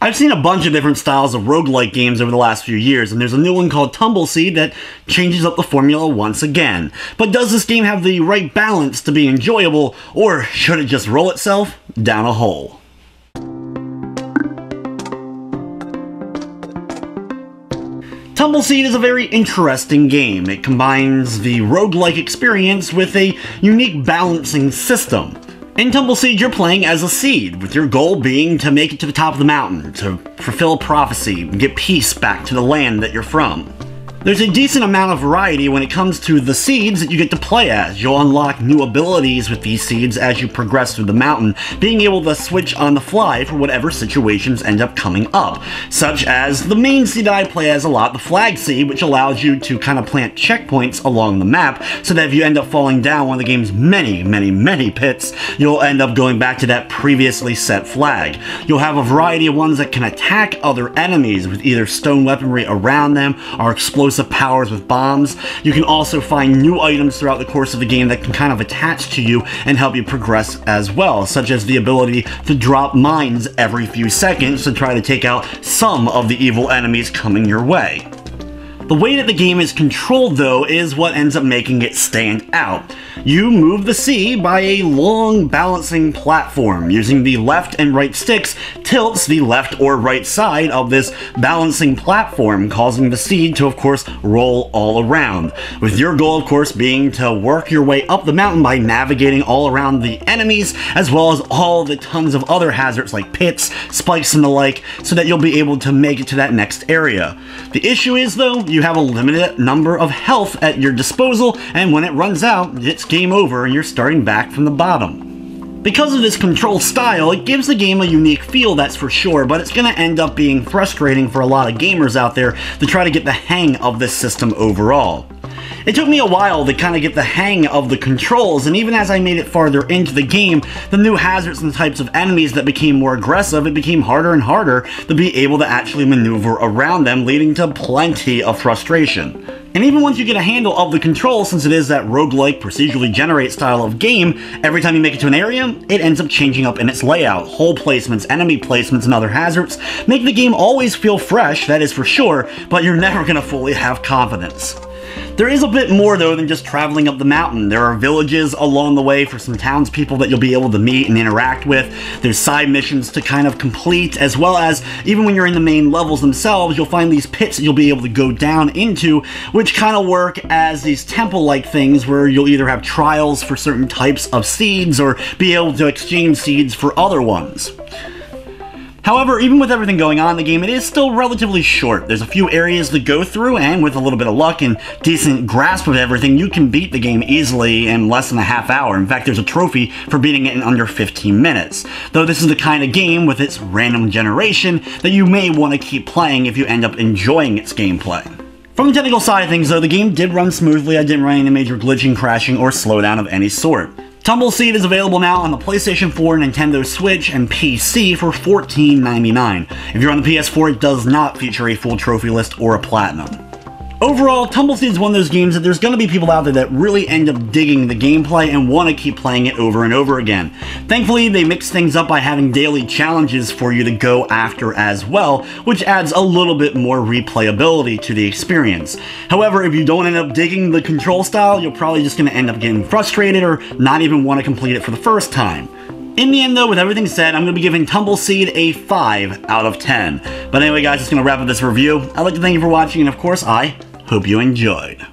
I've seen a bunch of different styles of roguelike games over the last few years, and there's a new one called Tumbleseed that changes up the formula once again. But does this game have the right balance to be enjoyable, or should it just roll itself down a hole? Tumbleseed is a very interesting game. It combines the roguelike experience with a unique balancing system. In Tumbleseed, you're playing as a seed, with your goal being to make it to the top of the mountain, to fulfill prophecy, and get peace back to the land that you're from. There's a decent amount of variety when it comes to the seeds that you get to play as. You'll unlock new abilities with these seeds as you progress through the mountain, being able to switch on the fly for whatever situations end up coming up, such as the main seed that I play as a lot, the flag seed, which allows you to kind of plant checkpoints along the map, so that if you end up falling down one of the game's many pits, you'll end up going back to that previously set flag. You'll have a variety of ones that can attack other enemies with either stone weaponry around them or explosive powers with bombs. You can also find new items throughout the course of the game that can kind of attach to you and help you progress as well, such as the ability to drop mines every few seconds to try to take out some of the evil enemies coming your way. The way that the game is controlled, though, is what ends up making it stand out. You move the seed by a long balancing platform. Using the left and right sticks tilts the left or right side of this balancing platform, causing the seed to, of course, roll all around. With your goal, of course, being to work your way up the mountain by navigating all around the enemies, as well as all the tons of other hazards like pits, spikes, and the like, so that you'll be able to make it to that next area. The issue is, though, you have a limited number of health at your disposal, and when it runs out, it's game over and you're starting back from the bottom. Because of this control style, it gives the game a unique feel, that's for sure, but it's going to end up being frustrating for a lot of gamers out there to try to get the hang of this system overall. It took me a while to kind of get the hang of the controls, and even as I made it farther into the game, the new hazards and types of enemies that became more aggressive, it became harder and harder to be able to actually maneuver around them, leading to plenty of frustration. And even once you get a handle of the control, since it is that roguelike, procedurally generate style of game, every time you make it to an area, it ends up changing up in its layout. Hole placements, enemy placements, and other hazards make the game always feel fresh, that is for sure, but you're never going to fully have confidence. There is a bit more, though, than just traveling up the mountain. There are villages along the way for some townspeople that you'll be able to meet and interact with. There's side missions to kind of complete, as well as, even when you're in the main levels themselves, you'll find these pits that you'll be able to go down into, which kind of work as these temple-like things where you'll either have trials for certain types of seeds or be able to exchange seeds for other ones. However, even with everything going on in the game, it is still relatively short. There's a few areas to go through, and with a little bit of luck and decent grasp of everything, you can beat the game easily in less than a half hour. In fact, there's a trophy for beating it in under 15 minutes. Though this is the kind of game, with its random generation, that you may want to keep playing if you end up enjoying its gameplay. From the technical side of things, though, the game did run smoothly. I didn't run any major glitching, crashing, or slowdown of any sort. Tumbleseed is available now on the PlayStation 4, Nintendo Switch, and PC for $14.99. If you're on the PS4, it does not feature a full trophy list or a platinum. Overall, Tumbleseed is one of those games that there's going to be people out there that really end up digging the gameplay and want to keep playing it over and over again. Thankfully, they mix things up by having daily challenges for you to go after as well, which adds a little bit more replayability to the experience. However, if you don't end up digging the control style, you're probably just going to end up getting frustrated or not even want to complete it for the first time. In the end, though, with everything said, I'm going to be giving Tumbleseed a 5 out of 10. But anyway, guys, that's going to wrap up this review. I'd like to thank you for watching, and of course, I hope you enjoyed.